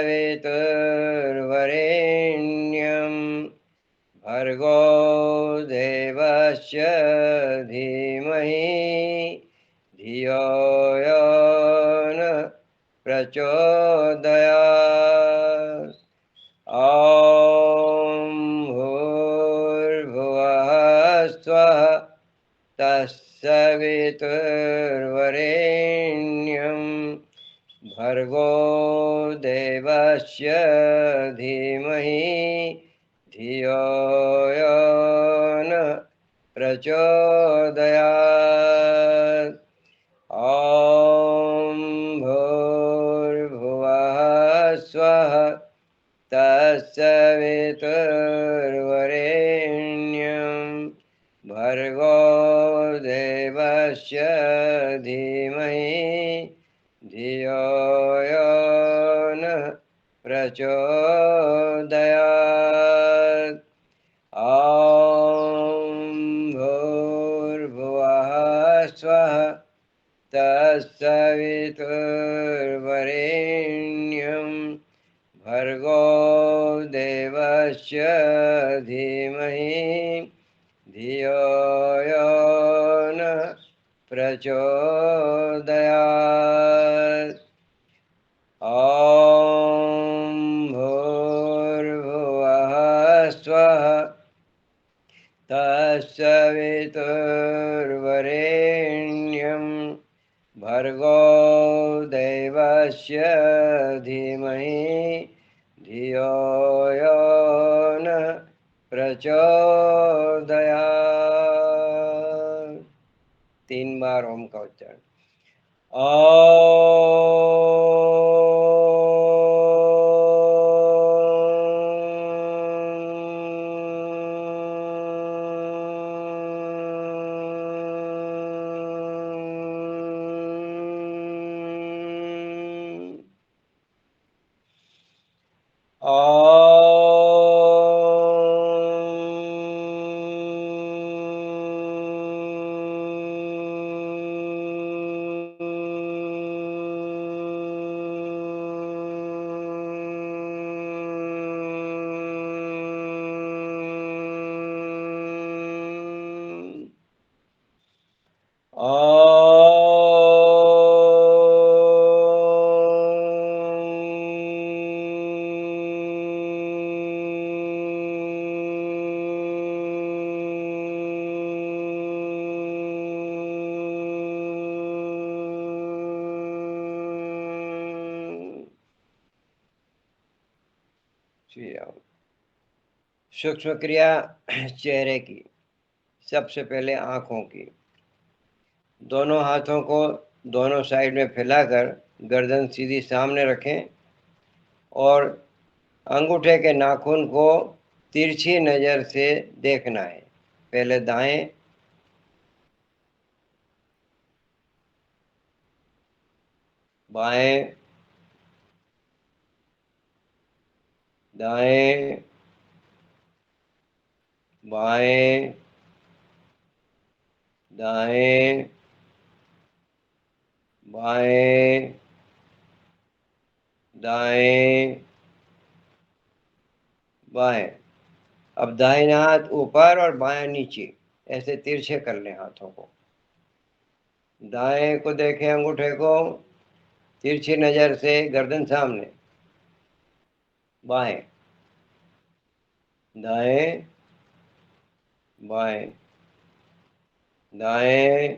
तत्सवितुर्वरेण्यं भर्गो देवस्य धीमहि धियो यो न प्रचोदयात्। ॐ भूर्भुवः स्वः तत्सवितुर्वरेण्यं भर्गो देवस्य धीमहि धियो यो न प्रचोदयात्। ॐ भूर्भुवः स्वः तत्सवितुर्वरेण्यं भर्गो देवस्य धीमहि धियो यो न प्रचोदयात्। ॐ भूर्भुवः स्वः तत्सवितुर्वरेण्यं भर्गो देवस्य धीमहि धियो यो न प्रचोदयात्। ॐ भूर्भुवः स्वः तत्सवितुर्वरेण्यं भर्गो देवस्य धीमहि धियो यो न प्रचोदयात्। 3 बार ओम का उच्चारण। सूक्ष्म क्रिया चेहरे की। सबसे पहले आँखों की। दोनों हाथों को दोनों साइड में फैलाकर गर्दन सीधी सामने रखें और अंगूठे के नाखून को तिरछी नज़र से देखना है। पहले दाएं, बाएं, दाएं, बाएं, दाएं, बाएं, दाएं, बाएं। अब दाहिना हाथ ऊपर और बायां नीचे, ऐसे तिरछे कर लें हाथों को। दाएं को देखें, अंगूठे को तिरछी नज़र से, गर्दन सामने। बाएं, दाएं, बाएं, दाएं,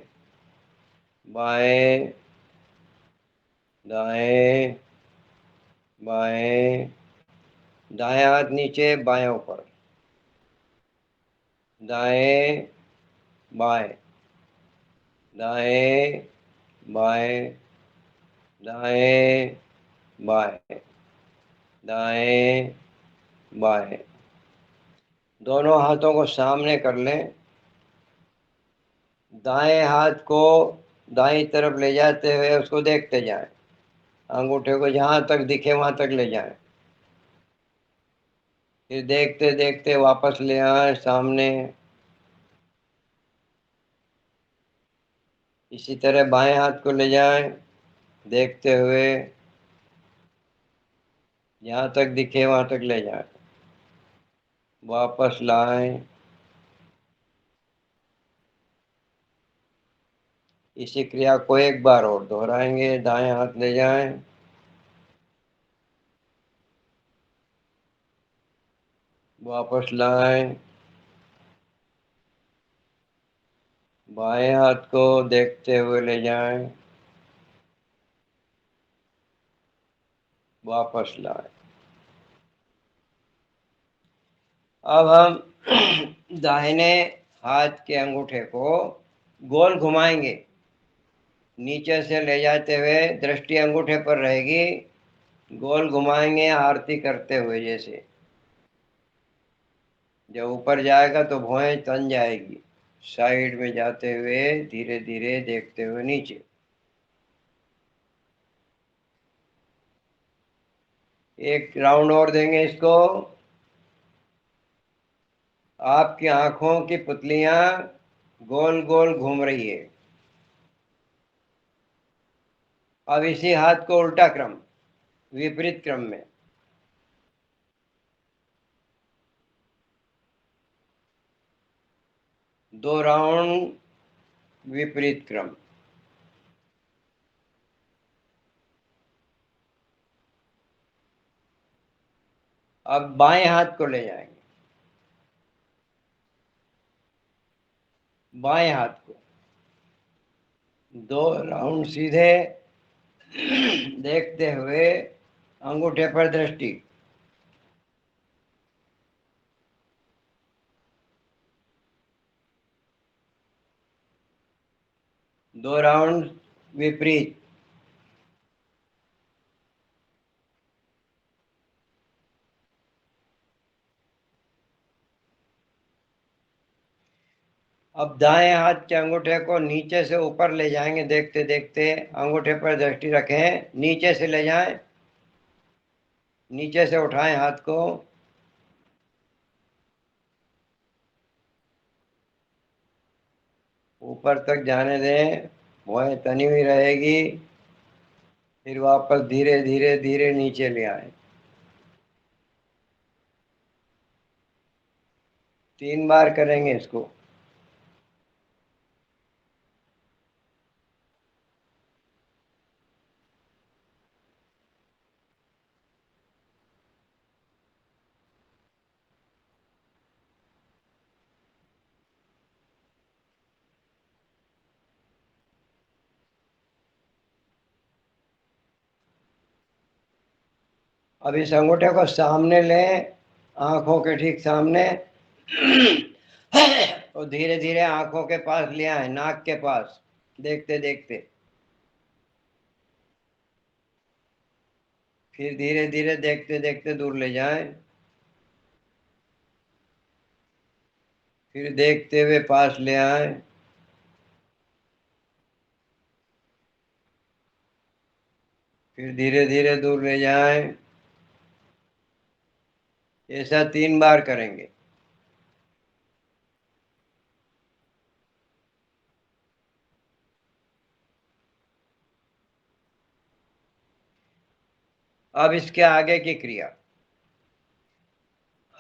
बाएं, दाएं, बाएं। दायां हाथ नीचे, बायां ऊपर। दाएं, बाएं, दाएं, बाएं, दाएं, बाएं, दाएं, बाएं। दोनों हाथों को सामने कर लें। दाएं हाथ को दाईं तरफ ले जाते हुए उसको देखते जाएं। अंगूठे को जहां तक दिखे वहां तक ले जाएं। फिर देखते देखते वापस ले आए सामने। इसी तरह बाएं हाथ को ले जाएं देखते हुए, जहाँ तक दिखे वहां तक ले जाएं, वापस लाएं। इसी क्रिया को एक बार और दोहराएंगे। दाएं हाथ ले जाएं, वापस लाएं। बाएं हाथ को देखते हुए ले जाएं, वापस लाएं। अब हम दाहिने हाथ के अंगूठे को गोल घुमाएंगे, नीचे से ले जाते हुए दृष्टि अंगूठे पर रहेगी। गोल घुमाएंगे आरती करते हुए, जैसे जब ऊपर जाएगा तो भुएं तन जाएगी। साइड में जाते हुए धीरे धीरे देखते हुए नीचे। एक राउंड और देंगे इसको। आपकी आंखों की पुतलियां गोल गोल घूम रही है। अब इसी हाथ को उल्टा क्रम, विपरीत क्रम में। दो राउंड विपरीत क्रम। अब बाएं हाथ को ले जाएंगे, बाएं हाथ को दो राउंड सीधे देखते हुए अंगूठे पर दृष्टि। दो राउंड विपरीत। अब दाएं हाथ के अंगूठे को नीचे से ऊपर ले जाएंगे, देखते देखते अंगूठे पर दृष्टि रखें, नीचे से ले जाएं, नीचे से उठाएं हाथ को। ऊपर तक जाने दें, भुएं तनी हुई रहेगी। फिर वापस धीरे धीरे धीरे नीचे ले आए। 3 बार करेंगे इसको। अब इस अंगूठे को सामने लें, आंखों के ठीक सामने और धीरे धीरे आंखों के पास ले आए, नाक के पास, देखते देखते। फिर धीरे धीरे देखते देखते दूर ले जाएं। फिर देखते हुए पास ले आए। फिर धीरे धीरे दूर ले जाएं। ऐसा 3 बार करेंगे। अब इसके आगे की क्रिया,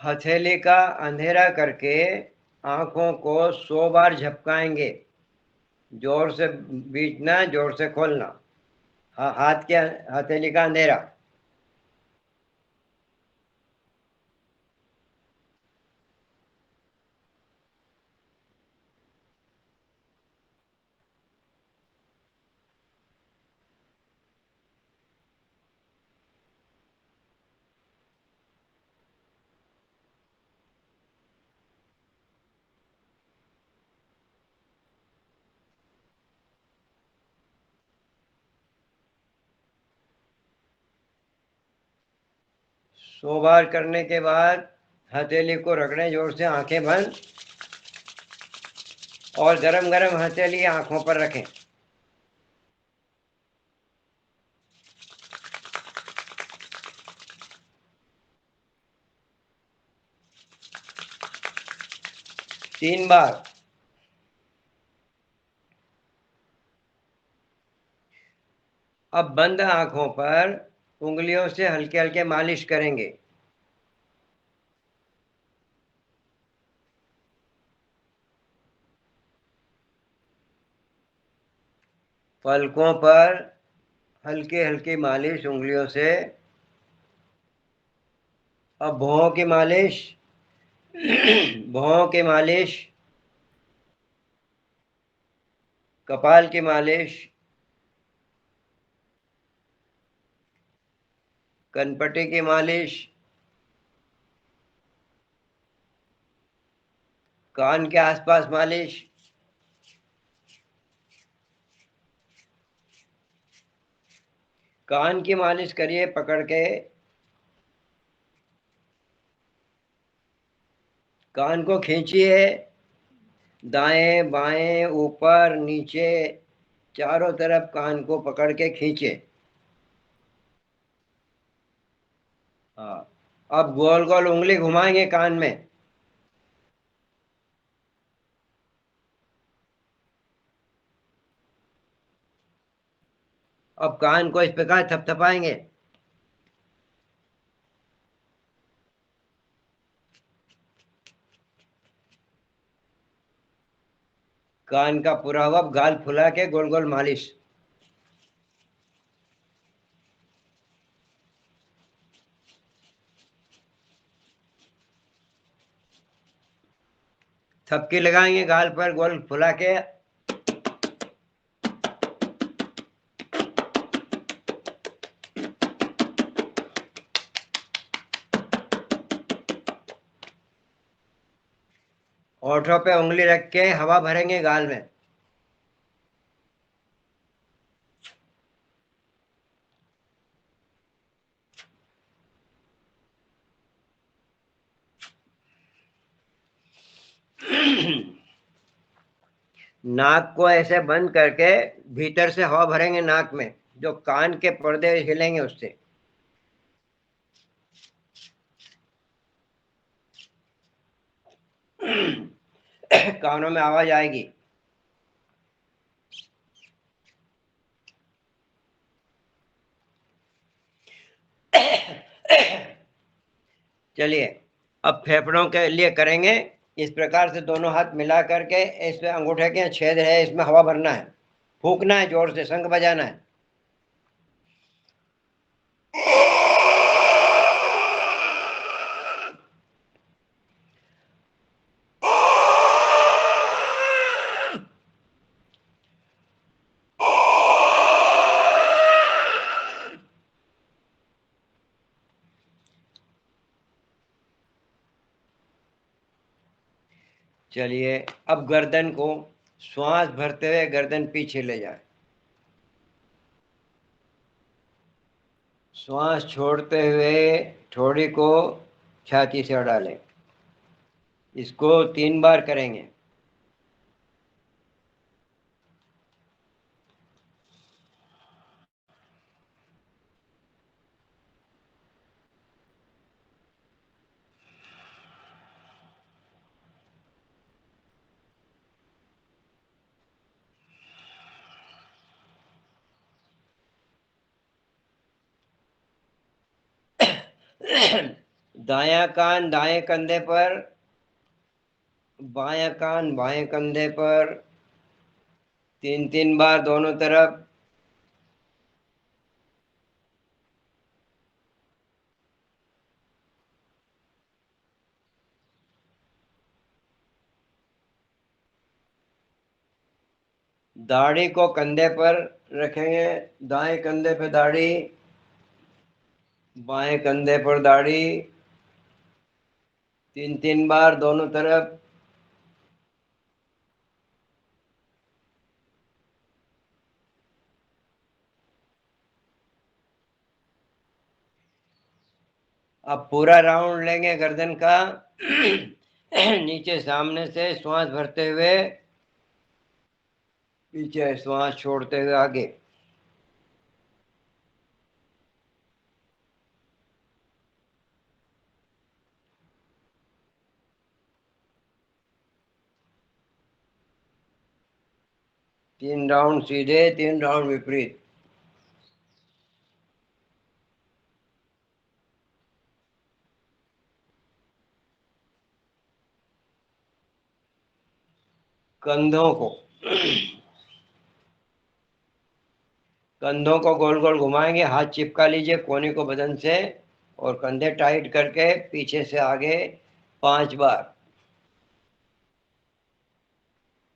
हथेली का अंधेरा करके आंखों को 100 बार झपकाएंगे। जोर से बीचना, जोर से खोलना। हाथ के हथेली का अंधेरा। 100 बार करने के बाद हथेली को रगड़ें जोर से, आंखें बंद, और गरम गरम हथेली आंखों पर रखें। तीन बार। अब बंद आंखों पर उंगलियों से हल्के हल्के मालिश करेंगे। पलकों पर हल्के हल्की मालिश उंगलियों से। अब भौहों की मालिश। भौहों की मालिश, कपाल की मालिश, कनपटी की मालिश, कान के आसपास मालिश, कान की मालिश करिए पकड़ के। कान को खींचिए, दाएं बाएं ऊपर नीचे चारों तरफ कान को पकड़ के खींचे। हाँ, अब गोल गोल उंगली घुमाएंगे कान में। अब कान को इस प्रकार थपथपाएंगे। कान का पूरा हुआ, गाल फुला के गोल गोल मालिश। थपकी लगाएंगे गाल पर गोल फुला के। होठों पे उंगली रख के हवा भरेंगे गाल में। नाक को ऐसे बंद करके भीतर से हवा भरेंगे नाक में, जो कान के पर्दे हिलेंगे उससे। कानों में आवाज आएगी। चलिए, अब फेफड़ों के लिए करेंगे। इस प्रकार से दोनों हाथ मिला करके इसमें अंगूठे के छेद है, इसमें हवा भरना है, फूकना है, जोर से शंख बजाना है। चलिए, अब गर्दन को श्वास भरते हुए गर्दन पीछे ले जाए। श्वास छोड़ते हुए ठोड़ी को छाती से डालें। इसको 3 बार करेंगे। दायां कान दाएं कंधे पर, बायां कान बाएं कंधे पर, 3-3 बार दोनों तरफ। दाढ़ी को कंधे पर रखेंगे, दाएं कंधे पे दाढ़ी, बाएं कंधे पर दाढ़ी, 3-3 बार दोनों तरफ। अब पूरा राउंड लेंगे गर्दन का। नीचे सामने से श्वास भरते हुए, पीछे श्वास छोड़ते हुए आगे। तीन राउंड सीधे, 3 राउंड विपरीत। कंधों को गोल गोल घुमाएंगे, हाथ चिपका लीजिए कोने को बदन से और कंधे टाइट करके पीछे से आगे 5 बार।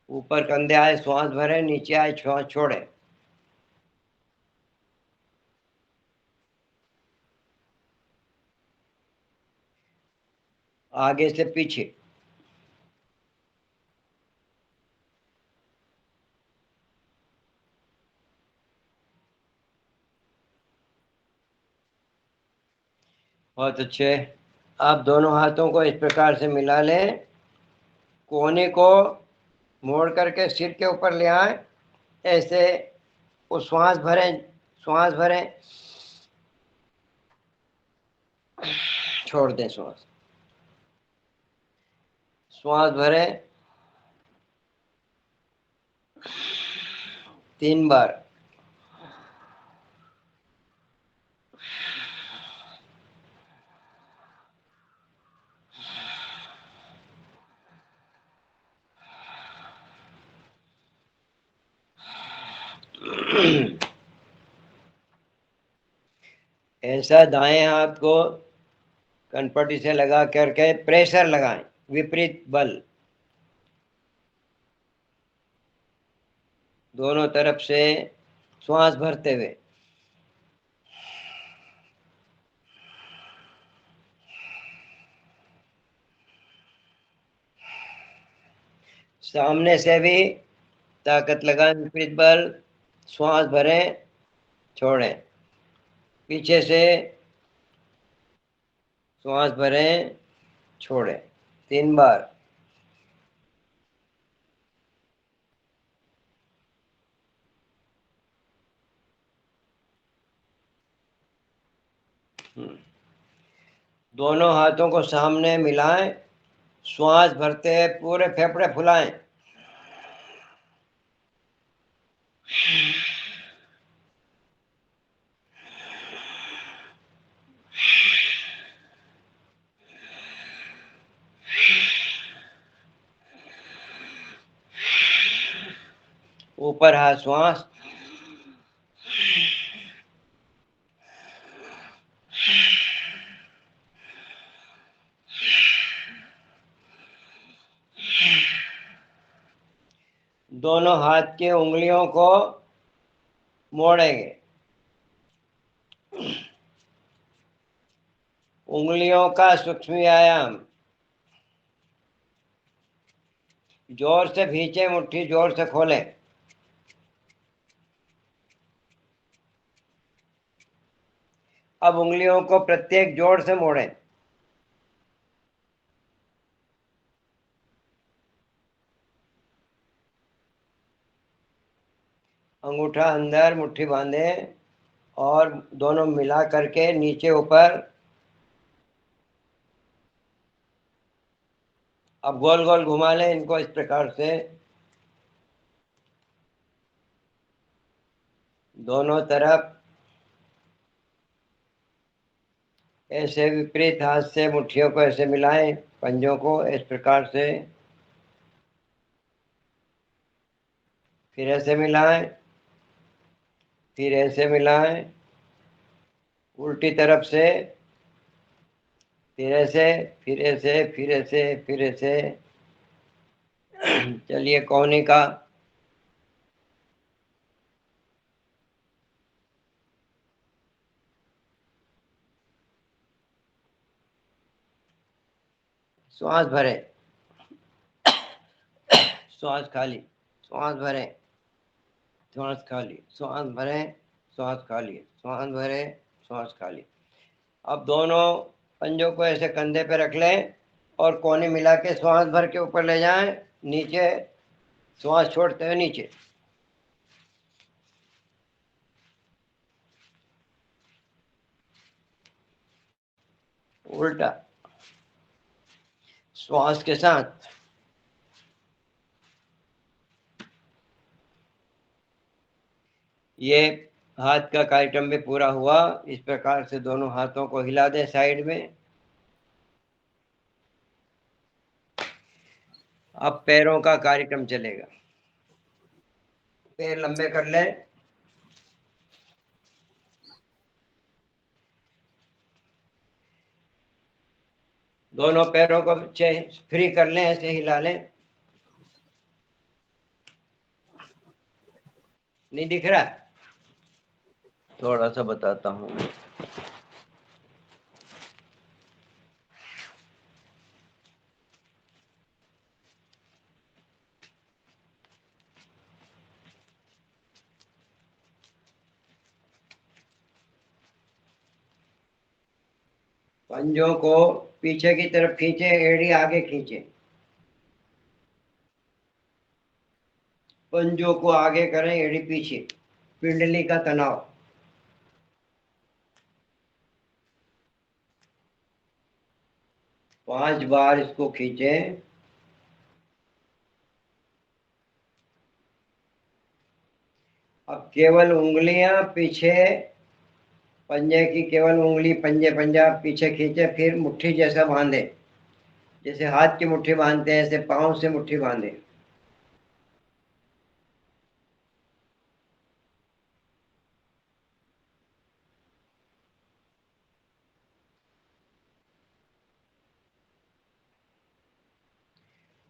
ऊपर कंधे आए, श्वास भरें, नीचे आए, श्वास छोड़ें। आगे से पीछे। बहुत अच्छे। आप दोनों हाथों को इस प्रकार से मिला लें, कोने को मोड़ करके सिर के ऊपर ले आए, ऐसे। वो श्वास भरें, श्वास भरें, छोड़ दें श्वास। श्वास भरें 3 बार। ऐसा दाएं हाथ को कनपटी से लगा करके प्रेशर लगाएं, विपरीत बल दोनों तरफ से, श्वास भरते हुए। सामने से भी ताकत लगाएं, विपरीत बल, श्वास भरें, छोड़ें। पीछे से श्वास भरें, छोड़ें, 3 बार। दोनों हाथों को सामने मिलाएं, श्वास भरते पूरे फेफड़े फुलाएं। ऊपर हाथ, श्वास। दोनों हाथ की उंगलियों को मोड़ेंगे। उंगलियों का सूक्ष्म व्यायाम। जोर से खींचे, मुट्ठी जोर से खोलें। अब उंगलियों को प्रत्येक जोर से मोड़ें। अंगूठा अंदर, मुट्ठी बांधे और दोनों मिला करके नीचे ऊपर। अब गोल गोल घुमा लें इनको इस प्रकार से। दोनों तरफ ऐसे विपरीत हाथ से मुट्ठियों को ऐसे मिलाएं, पंजों को इस प्रकार से। फिर ऐसे मिलाएं, फिर ऐसे मिलाएं, उल्टी तरफ से। फिर ऐसे, फिर ऐसे, फिर ऐसे, फिर ऐसे। चलिए, कोहनी का। श्वास भरें, श्वास खाली, श्वास भरें, श्वास खाली, श्वास भरें, श्वास खाली, श्वास भरें, श्वास खाली। अब दोनों पंजों को ऐसे कंधे पे रख लें और कोने मिला के श्वास भर के ऊपर ले जाएं, नीचे श्वास छोड़ते हुए नीचे। उल्टा श्वास के साथ। ये हाथ का कार्यक्रम भी पूरा हुआ। इस प्रकार से दोनों हाथों को हिला दें साइड में। अब पैरों का कार्यक्रम चलेगा। पैर लंबे कर लें, दोनों पैरों को फ्री कर लें, ऐसे हिला लें। नहीं दिख रहा? थोड़ा सा बताता हूँ। पंजों को पीछे की तरफ खींचे, एड़ी आगे खींचे, पंजों को आगे करें, एड़ी पीछे, पिंडली का तनाव। पांच बार इसको खींचें। अब केवल उंगलियां पीछे, पंजे की केवल उंगली पंजा पीछे खींचे, फिर मुट्ठी जैसा बांधे, जैसे हाथ की मुट्ठी बांधते हैं, ऐसे पांव से मुट्ठी बांधे।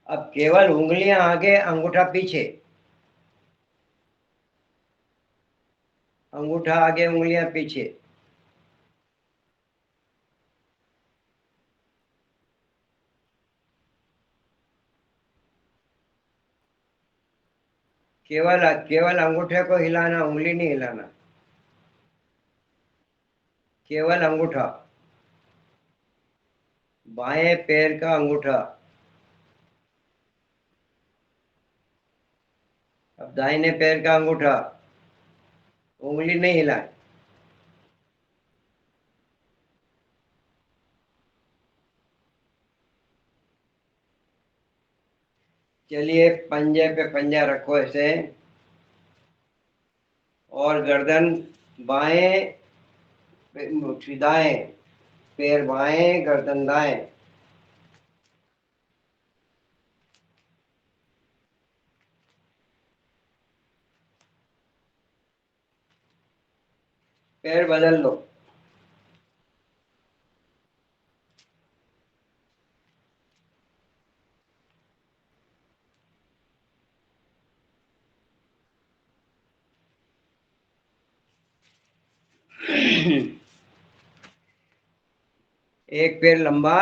अब केवल उंगलियां आगे, अंगूठा पीछे, अंगूठा आगे, उंगलियां पीछे। केवल केवल अंगूठे को हिलाना, उंगली नहीं हिलाना, केवल अंगूठा। बाएं पैर का अंगूठा। अब दाहिने पैर का अंगूठा, उंगली नहीं हिलाए। चलिए, पंजे पे पंजा रखो ऐसे, और गर्दन बाएं, मुट्ठी दाएं, पैर बाएं, गर्दन दाएं। पैर बदल लो। एक पैर लंबा,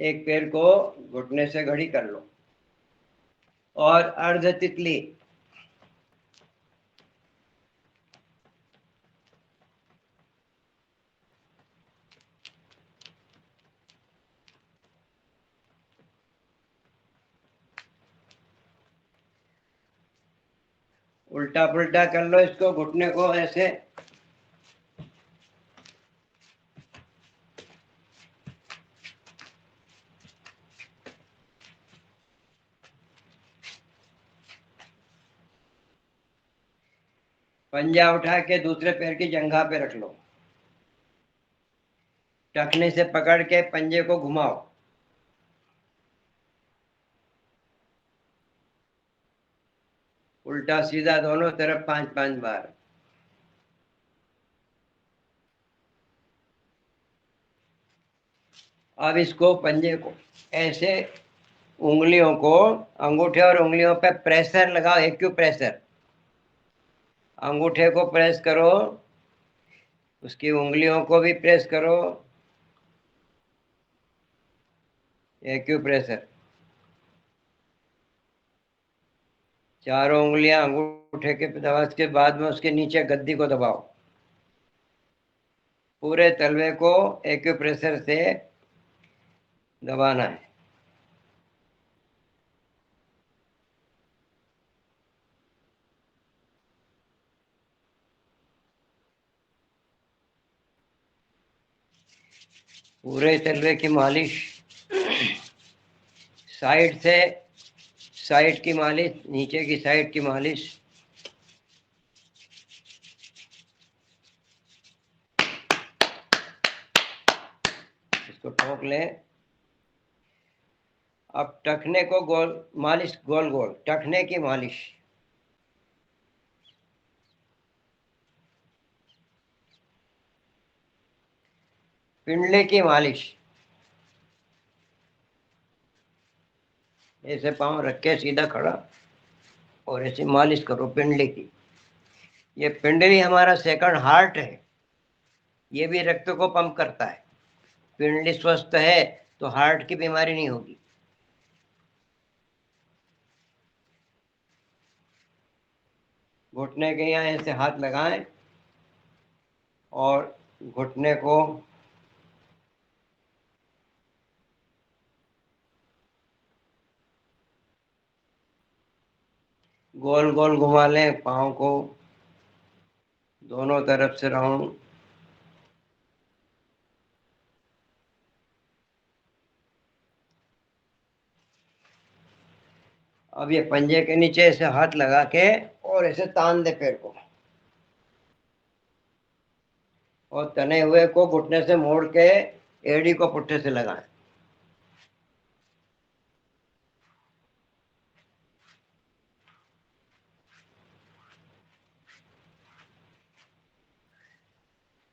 एक पैर को घुटने से घड़ी कर लो, और अर्ध तितली। उल्टा पुल्टा कर लो इसको, घुटने को ऐसे। पंजा उठा के दूसरे पैर की जंघा पे रख लो, टखने से पकड़ के पंजे को घुमाओ। उल्टा सीधा दोनों तरफ 5-5 बार। अब इसको, पंजे को ऐसे, उंगलियों को, अंगूठे और उंगलियों पे प्रेशर लगाओ, एक्यू प्रेशर। अंगूठे को प्रेस करो, उसकी उंगलियों को भी प्रेस करो, एक्यू प्रेशर। चारों उंगलियां अंगूठे के दबा के बाद में उसके नीचे गद्दी को दबाओ। पूरे तलवे को एक्यू प्रेशर से दबाना है। पूरे तलवे की मालिश, साइड से, साइड की मालिश, नीचे की साइड की मालिश। इसको ठोक लें। अब टखने को गोल मालिश, गोल गोल टखने की मालिश। पिंडली की मालिश। ऐसे पांव रख के सीधा खड़ा और ऐसे मालिश करो पिंडली की। ये पिंडली हमारा सेकंड हार्ट है, ये भी रक्त को पंप करता है। पिंडली स्वस्थ है तो हार्ट की बीमारी नहीं होगी। घुटने के यहाँ ऐसे हाथ लगाएं और घुटने को गोल गोल घुमा लें, पाँव को दोनों तरफ से राउंड। अब ये पंजे के नीचे ऐसे हाथ लगा के और ऐसे तान दे पैर को, और तने हुए को घुटने से मोड़ के एड़ी को पुट्ठे से लगाएं।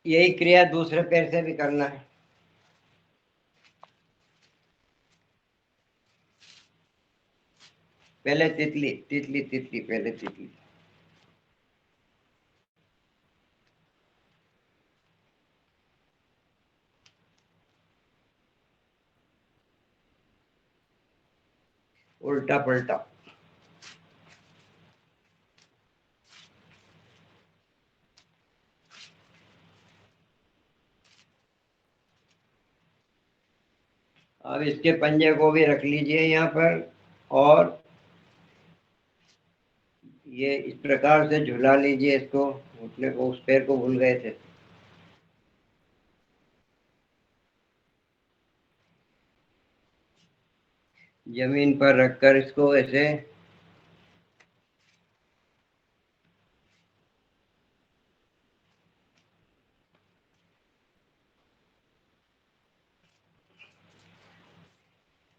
यही क्रिया दूसरे पैर से भी करना है। पहले तितली तितली तितली, पहले तितली। उल्टा पलटा। अब इसके पंजे को भी रख लीजिए यहाँ पर, और ये इस प्रकार से झुला लीजिए इसको, घुटने को, उस पैर को भूल गए थे। जमीन पर रखकर इसको ऐसे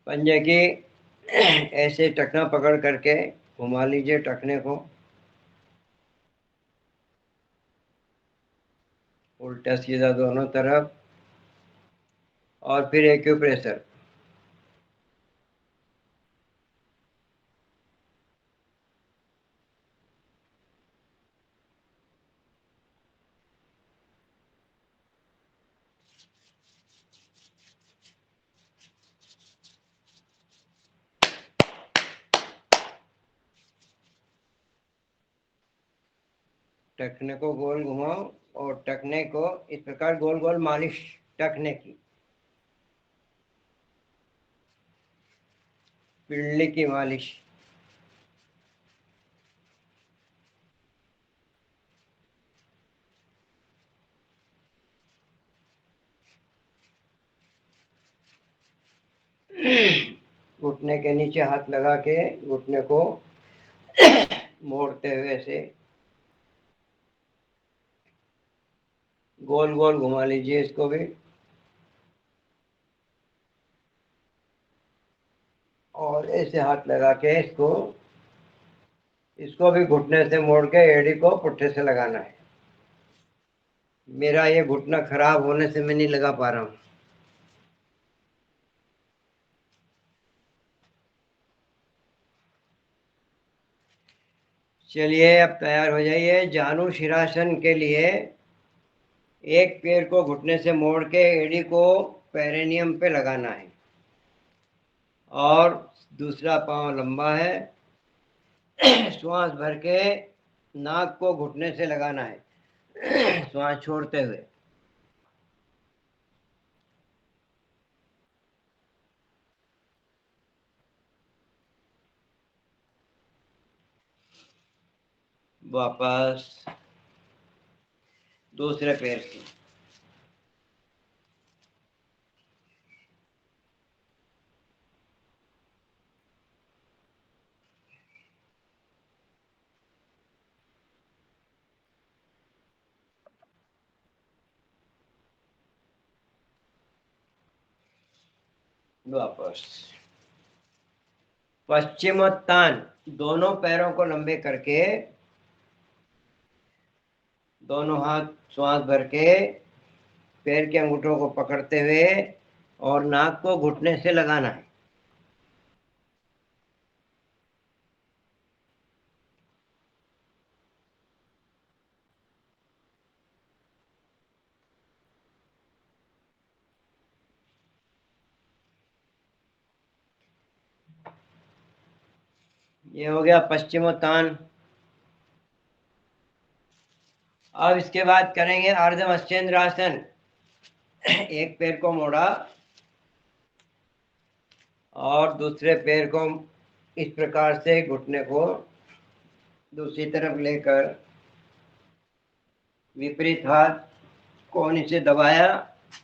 पंजे की ऐसे टखना पकड़ करके घुमा लीजिए टखने को, उल्टा सीधा दोनों तरफ, और फिर एक्यूप्रेशर। टखने को गोल घुमाओ और टखने को इस प्रकार गोल गोल मालिश टखने की। पिंडली की मालिश। घुटने के नीचे हाथ लगा के घुटने को मोड़ते हुए से गोल गोल घुमा लीजिए इसको भी, और ऐसे हाथ लगा के इसको इसको भी घुटने से मोड़ के एड़ी को पुट्ठे से लगाना है। मेरा ये घुटना खराब होने से मैं नहीं लगा पा रहा हूँ। चलिए अब तैयार हो जाइए। जानु शिरासन के लिए एक पैर को घुटने से मोड़ के एड़ी को पेरिनियम पे लगाना है, और दूसरा पांव लंबा है। श्वास भर के नाक को घुटने से लगाना है, श्वास छोड़ते हुए। वापस दूसरे पैर की। वापस। पश्चिमोत्तान, दोनों पैरों को लंबे करके, दोनों हाथ श्वास भर के पैर के अंगूठों को पकड़ते हुए और नाक को घुटने से लगाना है। ये हो गया पश्चिमोत्तान। अब इसके बाद करेंगे अर्ध मत्स्येंद्रासन। एक पैर को मोड़ा और दूसरे पैर को इस प्रकार से घुटने को दूसरी तरफ लेकर विपरीत हाथ कोहनी से दबाया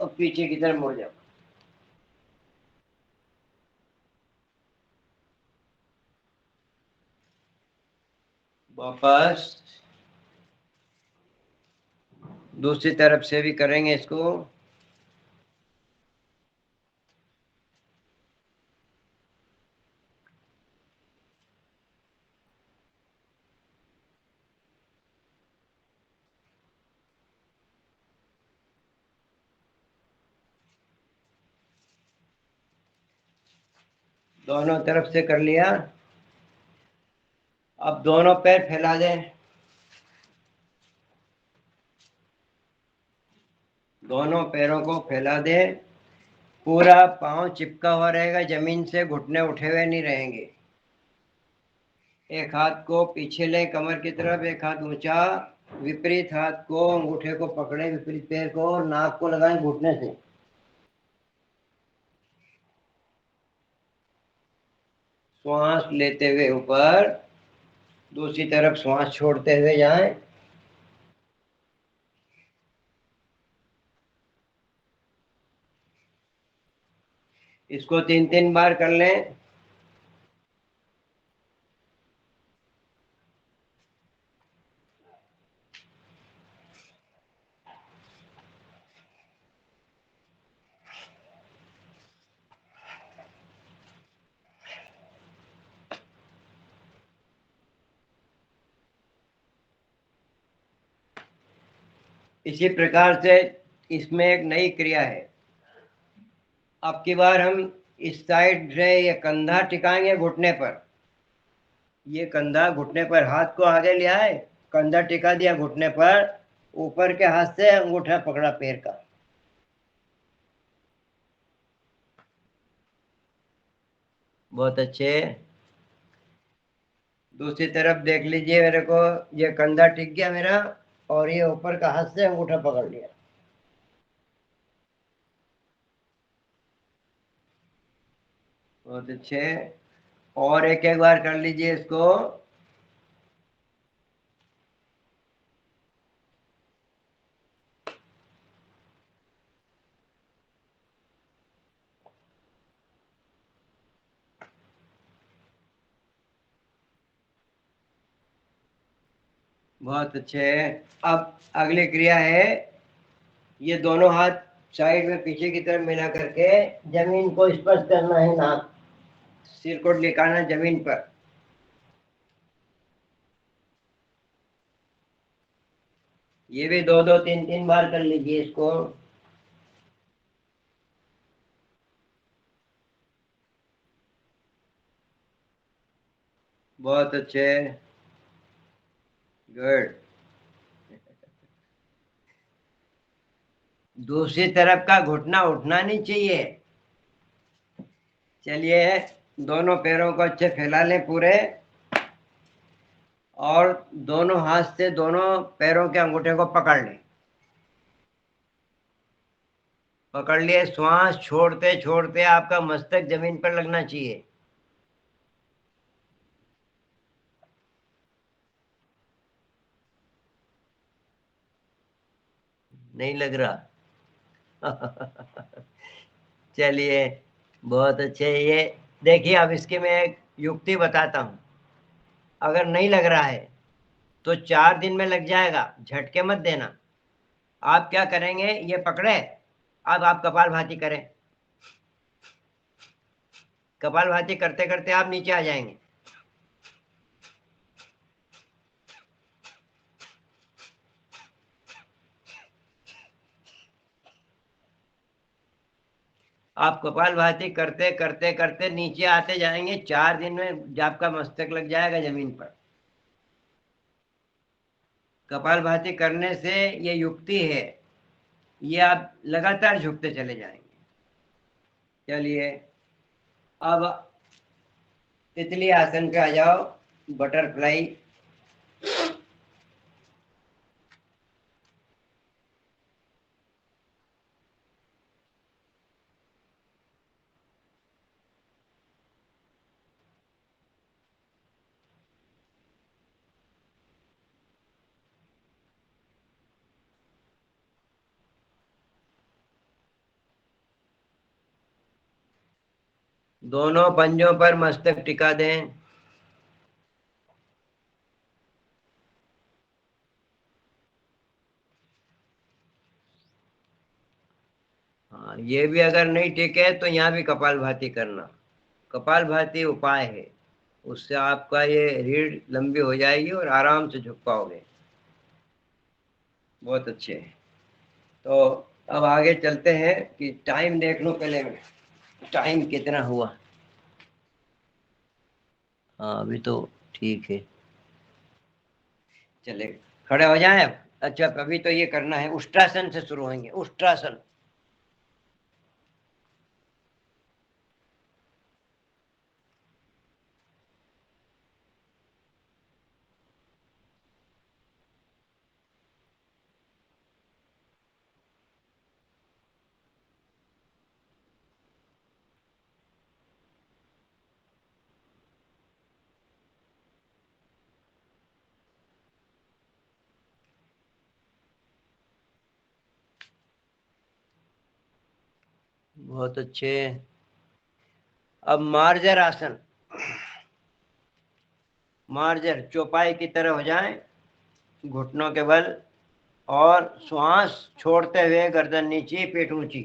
और पीछे की तरफ मुड़ जाओ। वापस दूसरी तरफ से भी करेंगे इसको। दोनों तरफ से कर लिया। अब दोनों पैर फैला दें। दोनों पैरों को फैला दें। पूरा पांव चिपका हुआ रहेगा जमीन से, घुटने उठे हुए नहीं रहेंगे। एक हाथ को पीछे लें कमर की तरफ, एक हाथ ऊंचा, विपरीत हाथ को अंगूठे को पकड़े विपरीत पैर को और नाक को लगाएं घुटने से। श्वास लेते हुए ऊपर, दूसरी तरफ श्वास छोड़ते हुए जाएं। इसको 3-3 बार कर लें। इसी प्रकार से इसमें एक नई क्रिया है। अब की बार हम इस साइड से ये कंधा टिकाएंगे घुटने पर। ये कंधा घुटने पर, हाथ को आगे लिया है, कंधा टिका दिया घुटने पर, ऊपर के हाथ से अंगूठा पकड़ा पैर का। बहुत अच्छे। दूसरी तरफ देख लीजिए मेरे को, ये कंधा टिक गया मेरा और ये ऊपर का हाथ से अंगूठा पकड़ लिया। बहुत अच्छे। और एक एक बार कर लीजिए इसको। बहुत अच्छे। अब अगली क्रिया है, ये दोनों हाथ साइड में पीछे की तरफ मिला करके जमीन को स्पर्श करना है, नाक सिर को लिखाना जमीन पर। ये भी 2-2 3-3 बार कर लीजिए इसको। बहुत अच्छे। गुड। दूसरी तरफ का घुटना उठना नहीं चाहिए। चलिए, दोनों पैरों को अच्छे फैला लें पूरे और दोनों हाथ से दोनों पैरों के अंगूठे को पकड़ लें। पकड़ लिए। श्वास छोड़ते छोड़ते आपका मस्तक जमीन पर लगना चाहिए। नहीं लग रहा। चलिए, बहुत अच्छे। ये देखिए, अब इसकी मैं एक युक्ति बताता हूं। अगर नहीं लग रहा है तो 4 दिन में लग जाएगा, झटके मत देना। आप क्या करेंगे, ये पकड़े, अब आप कपालभाति करें। कपालभाति करते करते आप नीचे आ जाएंगे। आप कपालभाति करते करते करते नीचे आते जाएंगे, 4 दिन में आपका मस्तक लग जाएगा जमीन पर। कपालभाति करने से ये युक्ति है, ये आप लगातार झुकते चले जाएंगे। चलिए अब तितली आसन पे आ जाओ, बटरफ्लाई। दोनों पंजों पर मस्तक टिका दें। हाँ, ये भी अगर नहीं टिके तो यहाँ भी कपालभाति करना। कपालभाति उपाय है, उससे आपका ये रीढ़ लंबी हो जाएगी और आराम से झुक पाओगे। बहुत अच्छे। तो अब आगे चलते हैं कि टाइम देख लो पहले में, टाइम कितना हुआ। हाँ अभी तो ठीक है। चले खड़े हो जाएं अब। अच्छा अभी तो ये करना है, उष्ट्रासन से शुरू होंगे। उष्ट्रासन। बहुत अच्छे। अब मार्जर आसन। मार्जर चौपाई की तरह हो जाए, घुटनों के बल, और श्वास छोड़ते हुए गर्दन नीचे, पेट ऊंची।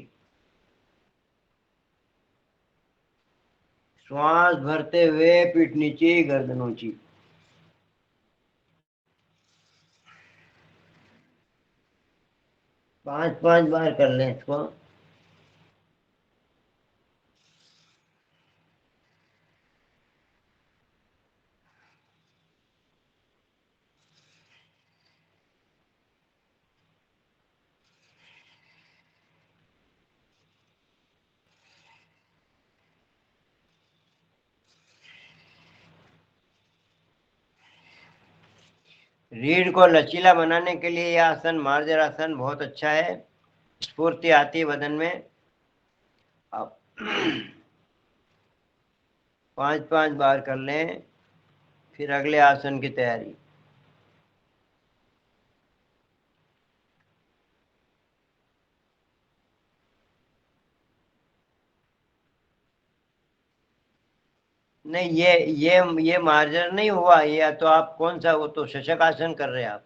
श्वास भरते हुए पीठ नीचे, गर्दन ऊंची। 5-5 बार कर लें इसको। रीढ़ को लचीला बनाने के लिए यह आसन, मार्जर आसन, बहुत अच्छा है। स्फूर्ति आती है बदन में। अब 5-5 बार कर लें, फिर अगले आसन की तैयारी। नहीं, ये मार्जर नहीं हुआ, ये तो आप कौन सा, वो तो शशक आसन कर रहे हैं आप,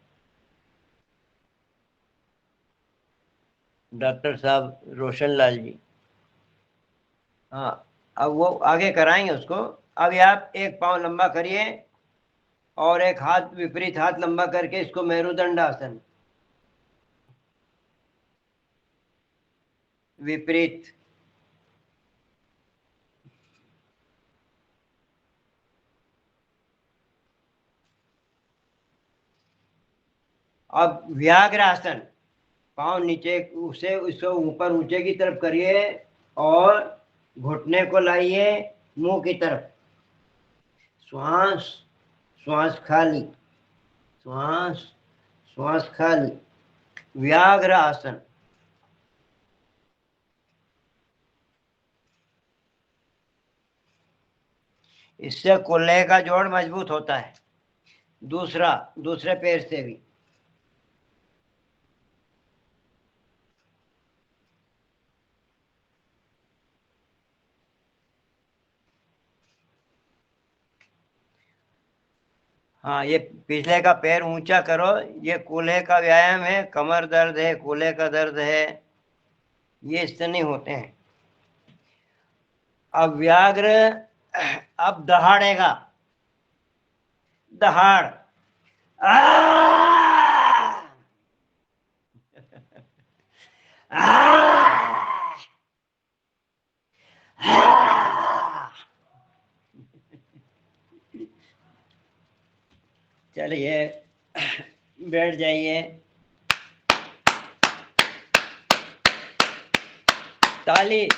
डॉक्टर साहब रोशन लाल जी। हाँ, अब वो आगे कराएंगे उसको। अब ये आप एक पांव लंबा करिए और एक हाथ विपरीत हाथ लंबा करके इसको मेरुदंड आसन। विपरीत। अब व्याघ्र आसन। पाँव नीचे, उसे उसको ऊपर ऊंचे की तरफ करिए और घुटने को लाइए मुंह की तरफ। श्वास, श्वास खाली, श्वास, श्वास खाली। व्याघ्र आसन। इससे कूल्हे का जोड़ मजबूत होता है। दूसरा, दूसरे पैर से भी। हाँ, ये पिछले का पैर ऊंचा करो। ये कूल्हे का व्यायाम है, कमर दर्द है, कूल्हे का दर्द है, ये इससे नहीं होते हैं। अब व्याघ्र अब दहाड़ेगा, दहाड़। चलिए बैठ जाइए। ताली।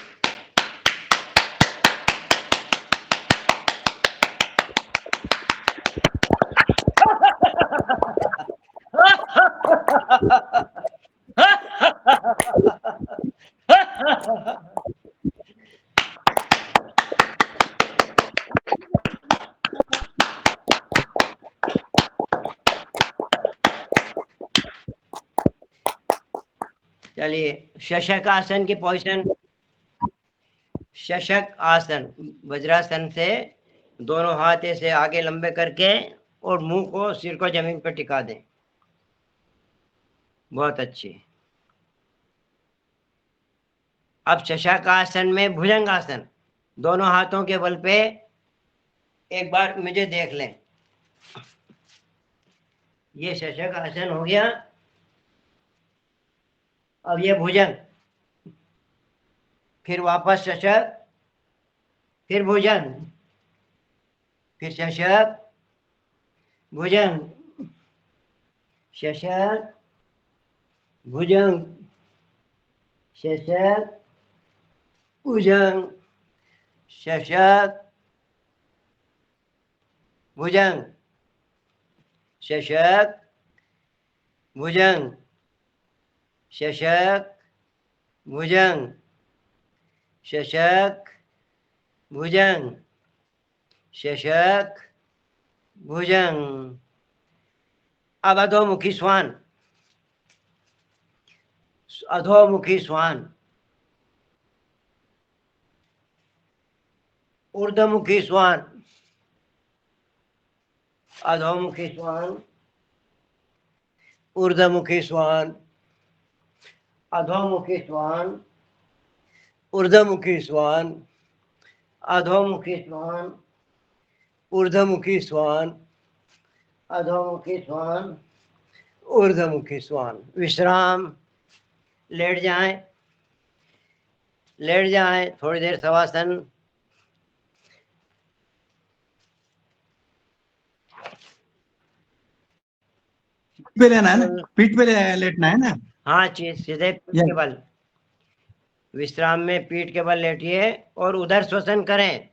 चलिए शशक आसन की पोजीशन। शशक आसन, वज्रासन से दोनों हाथ ऐसे आगे लंबे करके और मुंह को, सिर को जमीन पर टिका दें। बहुत अच्छी। अब शशक आसन में भुजंग आसन, दोनों हाथों के बल पे एक बार मुझे देख लें। ये शशक आसन हो गया। अब ये भुजंग, फिर वापस शशक, फिर भुजंग, फिर शशक, भुजंग, शशक, भुजंग, शशक, भुजंग, शशक, भुजंग, शशक, भुजंग, शशक, भुजंग, शशक, भुजंग, शशक, भुजंग। अब अधोमुखी श्वान, अधोमुखी श्वान, ऊर्ध्वमुखी श्वान, अधोमुखी श्वान, ऊर्ध्वमुखी श्वान, अधोमुखी श्वान, ऊर्ध्वमुखी श्वान, अधोमुखी श्वान, ऊर्ध्वमुखी श्वान, अधोमुखी श्वान, ऊर्ध्वमुखी श्वान। विश्राम। लेट जाएं, लेट जाएं, थोड़ी देर शवासन। पे लेना है ना, पीठ पे लेटना है ना। हाँ, चीज सीधे पीठ के बल। विश्राम में पीठ के बल लेटिए और उधर श्वसन करें,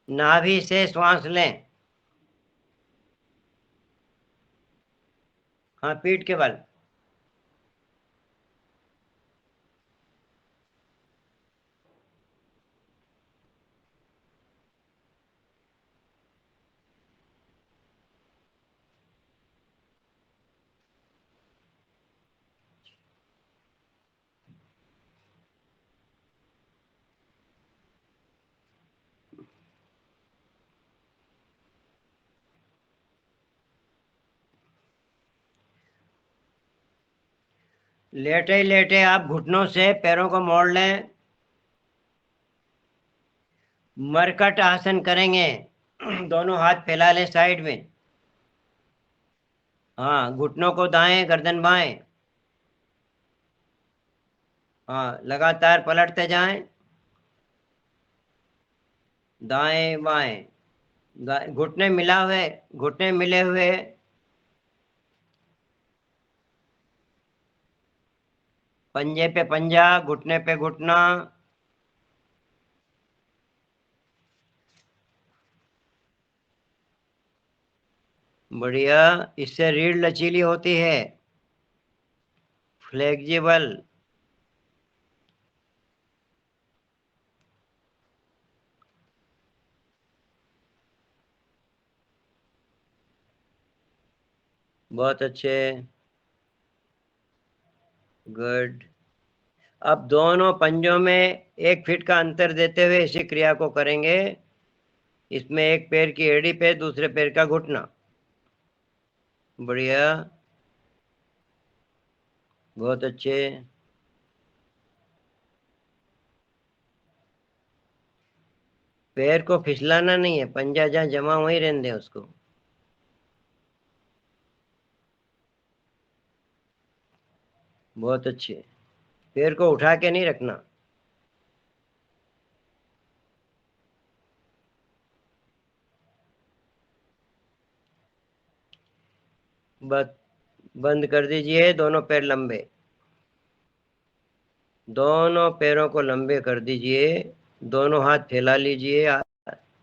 नाभि से श्वास लें। हाँ, पीठ के बल। लेटे लेटे आप घुटनों से पैरों को मोड़ लें। मरकट आसन करेंगे, दोनों हाथ फैला लें साइड में। हाँ, घुटनों को दाएं, गर्दन बाएं। हाँ, लगातार पलटते जाएं, दाएं बाएं, घुटने मिला हुए, घुटने मिले हुए। पंजे पे पंजा, घुटने पे घुटना। बढ़िया। इससे रीढ़ लचीली होती है, फ्लेक्सिबल। बहुत अच्छे, गुड। अब दोनों पंजों में 1 फीट का अंतर देते हुए इसी क्रिया को करेंगे। इसमें एक पैर की एड़ी पे दूसरे पैर का घुटना। बढ़िया, बहुत अच्छे। पैर को फिसलाना नहीं है, पंजा जहाँ जमा वहीं रहने दें उसको। बहुत अच्छे। पैर को उठा के नहीं रखना। बस बंद कर दीजिए, दोनों पैर लंबे, दोनों पैरों को लंबे कर दीजिए, दोनों हाथ फैला लीजिए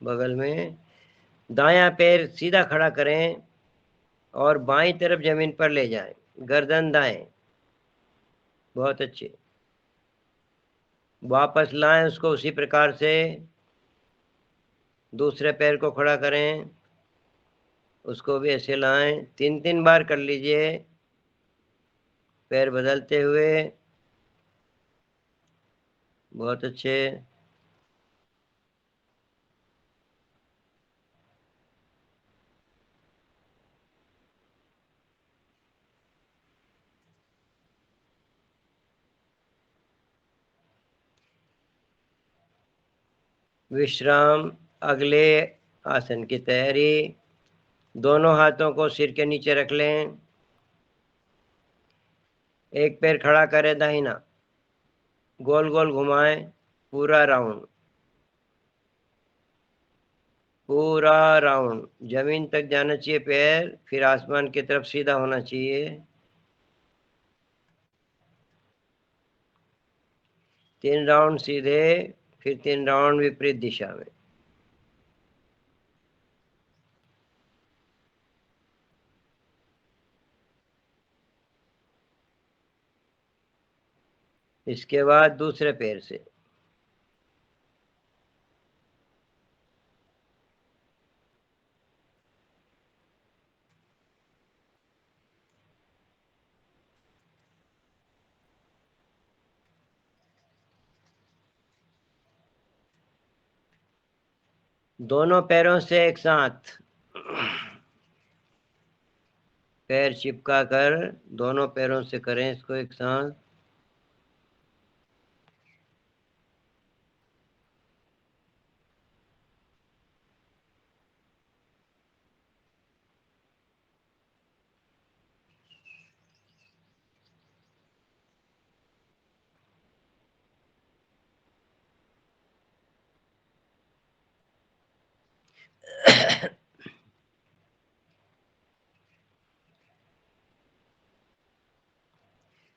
बगल में, दायां पैर सीधा खड़ा करें और बाईं तरफ जमीन पर ले जाएं, गर्दन दाएं। बहुत अच्छे। वापस लाएं उसको उसी प्रकार से, दूसरे पैर को खड़ा करें, उसको भी ऐसे लाएं, 3-3 बार कर लीजिए, पैर बदलते हुए। बहुत अच्छे। विश्राम। अगले आसन की तैयारी। दोनों हाथों को सिर के नीचे रख लें, एक पैर खड़ा करें दाहिना, गोल गोल घुमाएं, पूरा राउंड, पूरा राउंड, जमीन तक जाना चाहिए पैर, फिर आसमान की तरफ सीधा होना चाहिए। 3 राउंड सीधे, फिर 3 राउंड विपरीत दिशा में। इसके बाद दूसरे पैर से। दोनों पैरों से एक साथ पैर चिपका कर दोनों पैरों से करें इसको एक साथ।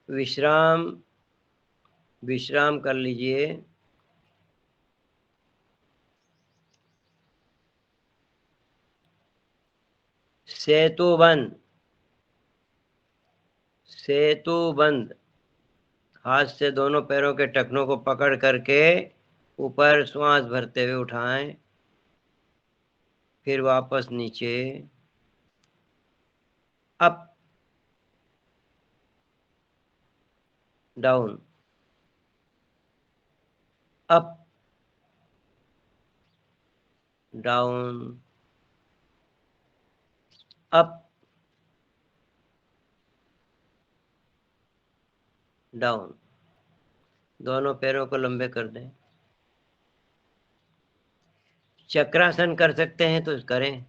विश्राम। विश्राम कर लीजिए। सेतु बंद। सेतु बंद। हाथ से दोनों पैरों के टखनों को पकड़ करके ऊपर श्वास भरते हुए उठाएं, फिर वापस नीचे, up down, up down, up down. दोनों पैरों को लंबे कर दें। चक्रासन कर सकते हैं तो करें,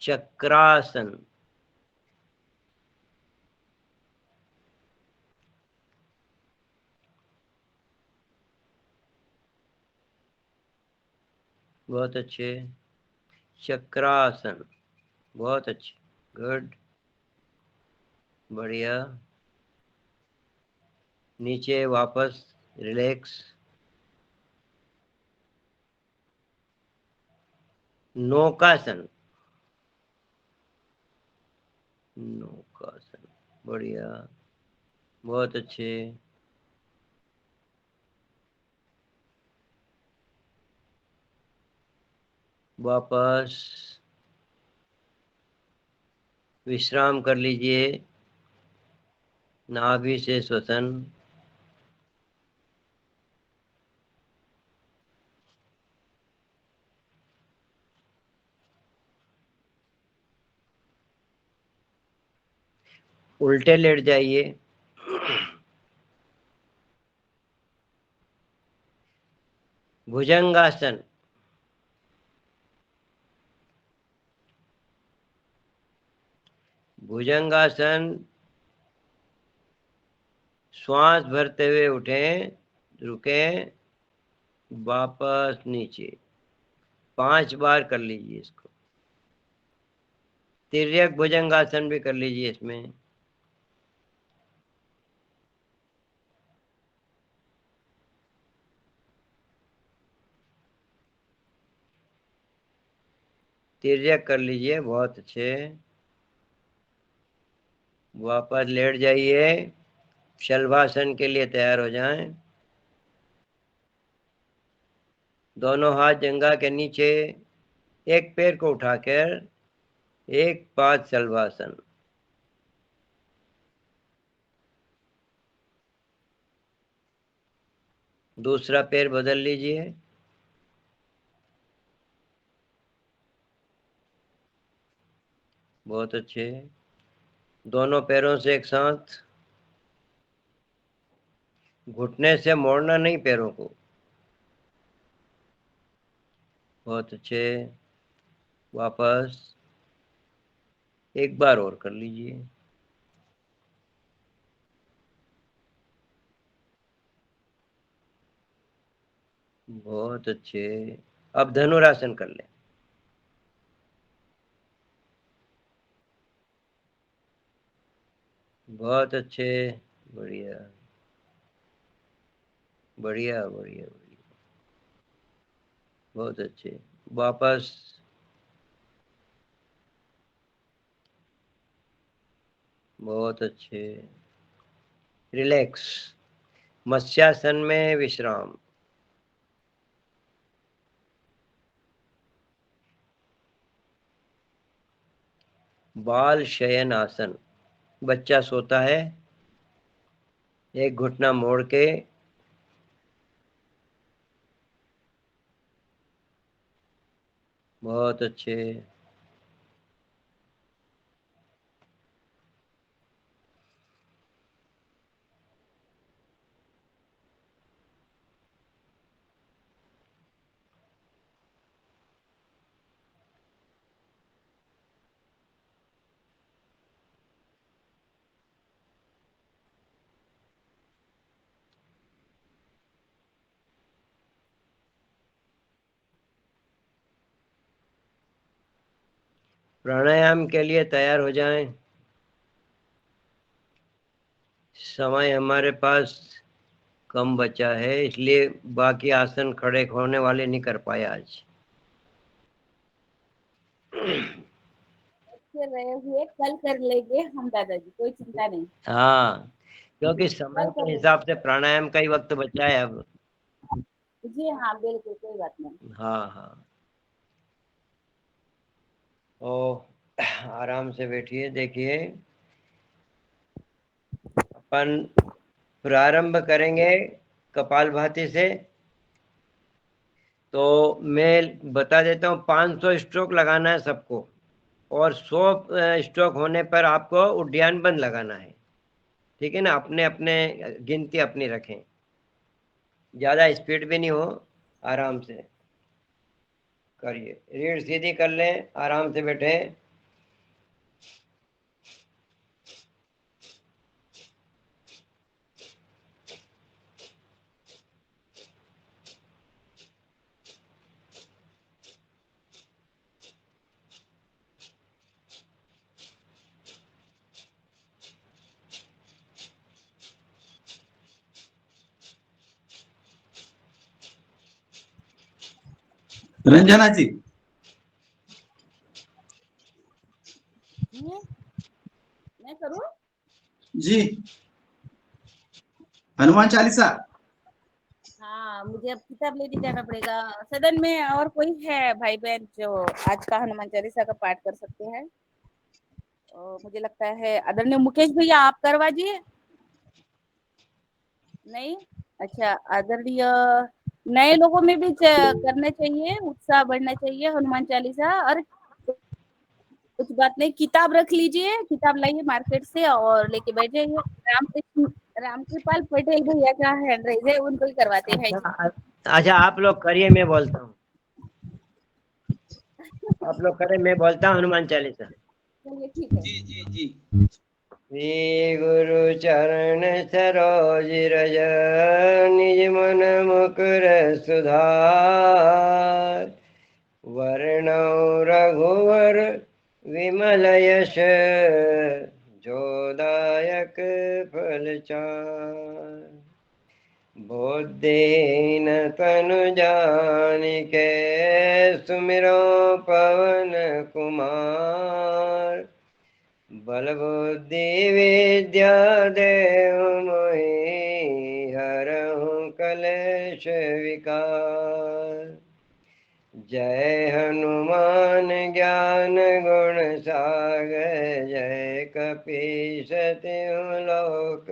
चक्रासन। बहुत अच्छे। चक्रासन। बहुत अच्छे। गुड। बढ़िया। नीचे वापस रिलैक्स। नौकासन। नौकासन। बढ़िया। बहुत अच्छे। वापस विश्राम कर लीजिए, नाभि से श्वसन। उल्टे लेट जाइए। भुजंगासन। भुजंगासन, श्वास भरते हुए उठें, रुकें, वापस नीचे 5 बार कर लीजिए इसको। तिर्यक भुजंगासन भी कर लीजिए इसमें। तिर्यक कर लीजिए, बहुत अच्छे। वापस लेट जाइए, शलभासन के लिए तैयार हो जाएं। दोनों हाथ जंघा के नीचे, एक पैर को उठाकर एक पाद शलभासन। दूसरा पैर बदल लीजिए। बहुत अच्छे। दोनों पैरों से एक साथ, घुटने से मोड़ना नहीं पैरों को। बहुत अच्छे। वापस एक बार और कर लीजिए। बहुत अच्छे। अब धनुरासन कर लें। बहुत अच्छे। बढ़िया बढ़िया बढ़िया बढ़िया। बहुत अच्छे। वापस। बहुत अच्छे। रिलैक्स। मत्स्यासन में विश्राम। बाल शयन आसन, बच्चा सोता है, एक घुटना मोड़ के। बहुत अच्छे। प्राणायाम के लिए तैयार हो जाएं। समय हमारे पास कम बचा है, इसलिए बाकी आसन खड़े होने वाले नहीं कर पाए आज। रहे हुए कल कर लेंगे हम दादाजी, कोई चिंता नहीं। हाँ, क्योंकि समय कल के कर हिसाब से प्राणायाम का ही वक्त बचा है अब। जी हाँ, बिल्कुल कोई बात नहीं। हाँ हाँ। ओ, आराम से बैठिए। देखिए, अपन प्रारंभ करेंगे कपालभाति से। तो मैं बता देता हूँ, 500 स्ट्रोक लगाना है सबको, और 100 स्ट्रोक होने पर आपको उड्डयन बंद लगाना है। ठीक है ना? अपने अपने गिनती अपनी रखें, ज़्यादा स्पीड भी नहीं हो, आराम से करिए। रीढ़ सीधी कर लें, आराम से बैठे। रंजना जी, मैं करूँ? जी, हनुमान चालीसा। हाँ, मुझे अब किताब लेने जाना पड़ेगा। सदन में और कोई है भाई बहन जो आज का हनुमान चालीसा का पाठ कर सकते हैं? मुझे लगता है आदरणीय मुकेश भैया, आप करवाइए। नहीं? अच्छा, आदरणीय नए लोगों में भी करना चाहिए, उत्साह बढ़ना चाहिए हनुमान चालीसा। और कुछ बात नहीं, किताब रख लीजिए, किताब लाइए मार्केट से और लेके बैठ जाइए। रामकृष्ण रामकृपाल पटेल भैया का हैंड राइज है, उनको ही करवाते हैं। अच्छा, आप लोग करिए, मैं बोलता हूँ। आप लोग करें, मैं बोलता हूँ हनुमान चालीसा। चलिए ठीक है। जी जी जी। श्री गुरु चरण सरोज रज निज मन मुकुर सुधार वर्णौ रघुवर विमल यश जोदायक फल चार बुद्धिहीन तनु जानिके सुमिरो पवन कुमार बल बुद्धि विद्या देव मोहि हरहु कलेश विकार जय हनुमान ज्ञान गुण सागर जय कपीस तिहुँ लोक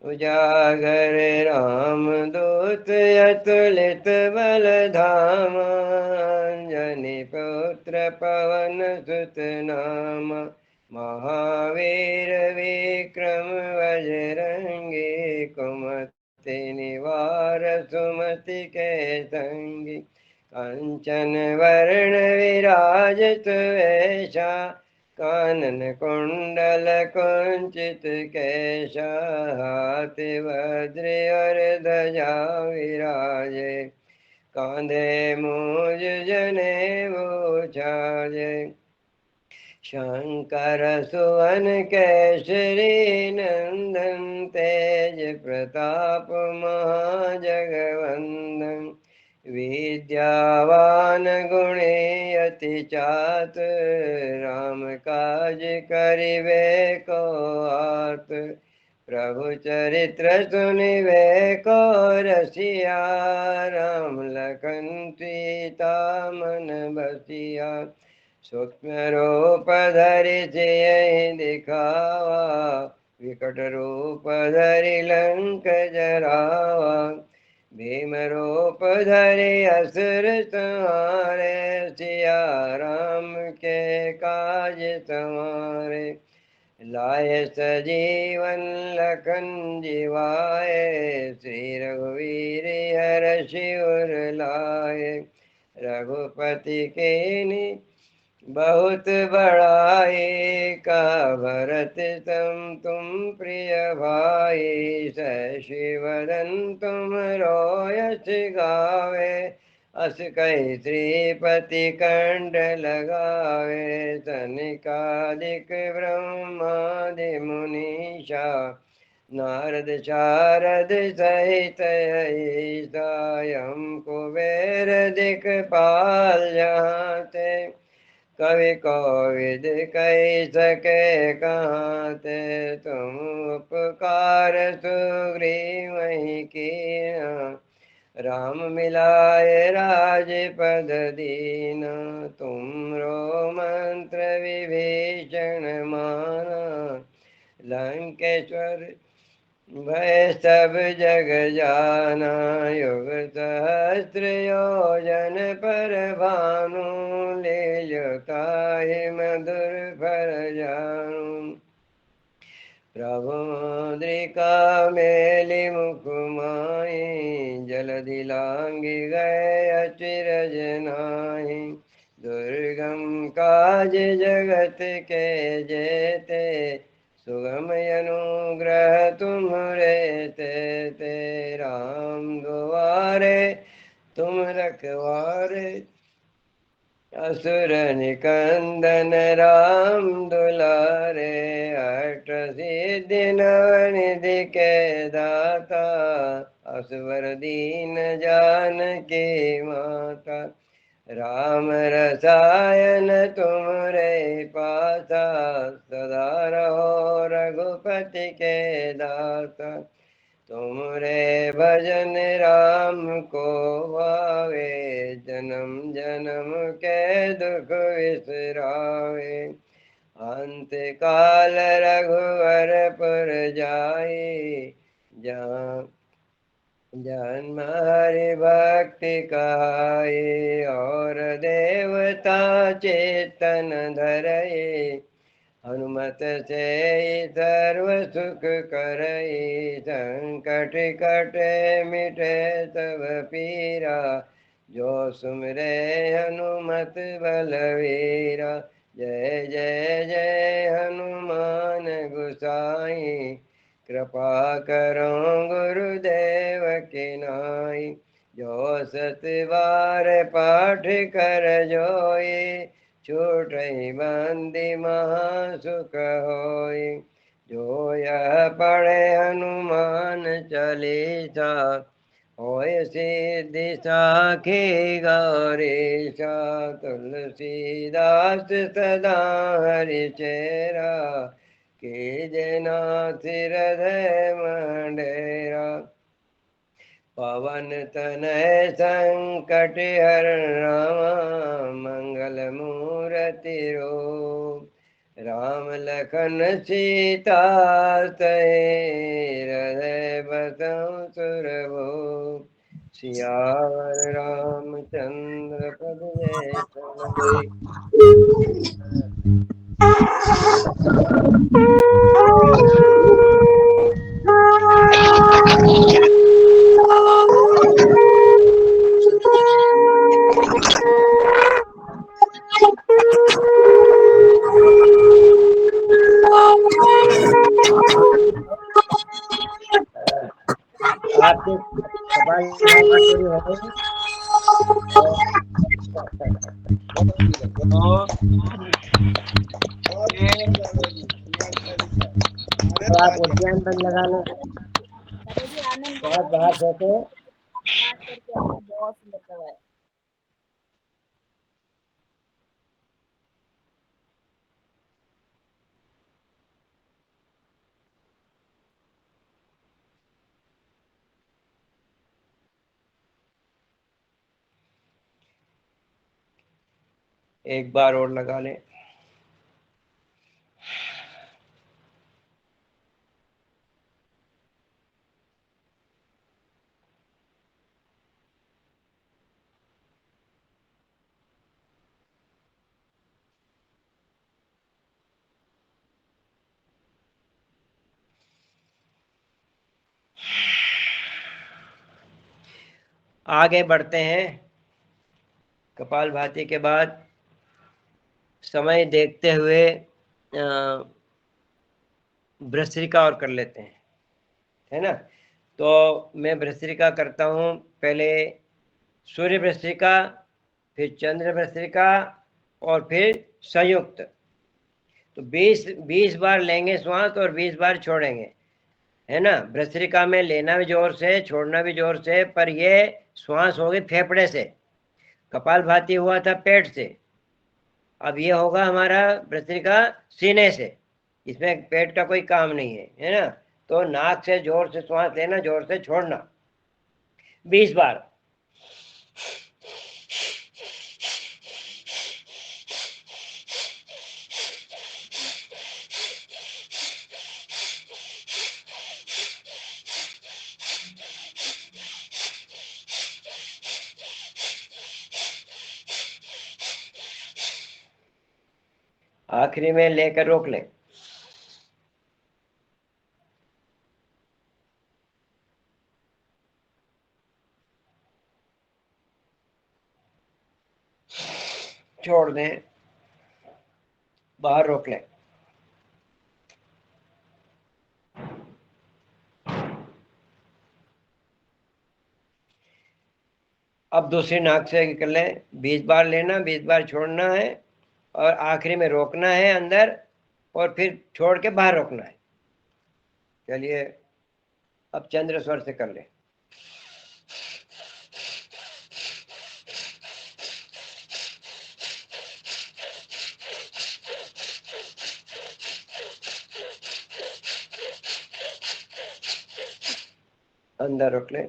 उजागर राम दूत अतुलित बल धामा अंजनी पुत्र पवन सुत नामा महावीर विक्रम बजरंगी कुमति निवार सुमति के संगी कंचन वर्ण विराजित वेशा कानन कुंडल कुंचित केशा हाथ वज्र और ध्वजा विराजे कांधे मूज जनेऊ छाजे शंकर सुवन केसरी नंदन तेज प्रताप महाजगवंदन विद्यावान गुणी अति चातुर राम काज करिबे को आतुर प्रभु चरित्र सुनिबे को रसिया राम लखन सीता मन बसिया सूक्ष्म रूप धरि सियहि दिखावा विकट रूप धरि लंक जरावा भीम रूप धरि असुर संहारे सिया राम के काज संवारे लाए सजीवन लखन जिवाए श्री रघुवीर हर्षि उर लाए रघुपति कीन्ही बहुत बड़ाई का भरत सम तुम प्रिय भाई शशिवदन तुम रोयस गावे अस कई श्रीपति कंठ लगावे सनिकादिक ब्रह्मादि मुनीषा नारद शारद सहित ईसा यम कुबेर दिक्पाल जाते कवि कोविद कही सके कहते तुम उपकार सुग्रीव कीना राम मिलाए राजपद दीना तुमरो मंत्र विभीषण माना लंकेश्वर भय सब जग जाना युग सहस्त्र योजन पर भानु लील्योताहि मधुर फल जानू प्रभु मुद्रिका मेलि मुख माहि जलधि लांघि गए अचिरज नाहि दुर्गम काज जगत के जेते सुगम अनुग्रह तुम्हरे ते राम दुआरे तुम रखवारे असुर निकंदन राम दुलारे अष्ट सिद्धि नवनिधि के दाता असवर दीन जानकी माता राम रसायन तुमरे पासा सदा रहो रघुपति के दासा तुमरे भजन राम को भावे जन्म जन्म के दुख विसरावे अंत काल रघुवर पुर जाई जहाँ जन्म हरि भक्ति कहाई और देवता चेतन धरई हनुमत से सर्व सुख करई संकट कटे मिटे सब पीरा जो सुमरे हनुमत बलवीरा जय जय जय हनुमान गोसाई, कृपा करो गुरुदेव की नाई। जो सत बार पाठ कर जोई, छूटई बंदी महा सुख होई। जो यह पढ़े हनुमान चालीसा, होय सिद्धि साखी गौरीशा। तुलसीदास सदा हरि चेरा, कीजे नाथ हृदय मंडेरा। पवन तनय संकट हरण रामा, मंगल मूर्ति रूप। राम लखन सीता सहे, हृदय बसहु सुरभूप। सियावर रामचंद्र पद जय समान। आपकी कपाल भाती पूरी हो गई? अब आप उद्यान पर लगा लो। अरे जी आनंद बहुत बाहर सोते पाठ करके आना, बहुत सुंदर लगा है। एक बार और लगा लें। आगे बढ़ते हैं। कपालभाति के बाद समय देखते हुए भ्रसरिका और कर लेते हैं, है ना। तो मैं भ्रसरिका करता हूँ। पहले सूर्य भ्रसरिका, फिर चंद्र भ्रसरिका और फिर संयुक्त। तो 20 बार लेंगे श्वास और 20 बार छोड़ेंगे, है ना। भ्रसरिका में लेना भी जोर से, छोड़ना भी जोर से, पर ये श्वास होगी फेफड़े से, कपालभाति हुआ था पेट से। अब ये होगा हमारा भ्रसरिका सीने से, इसमें पेट का कोई काम नहीं है ना। तो नाक से जोर से श्वास लेना, जोर से छोड़ना 20 बार। आखिरी में लेकर रोक ले। छोड़ दें, बाहर रोक लें। अब दूसरी नाक से कर लें। 20 बार लेना, 20 बार छोड़ना है, और आखिरी में रोकना है अंदर, और फिर छोड़ के बाहर रोकना है। चलिए अब चंद्र स्वर से कर ले। अंदर रोक ले।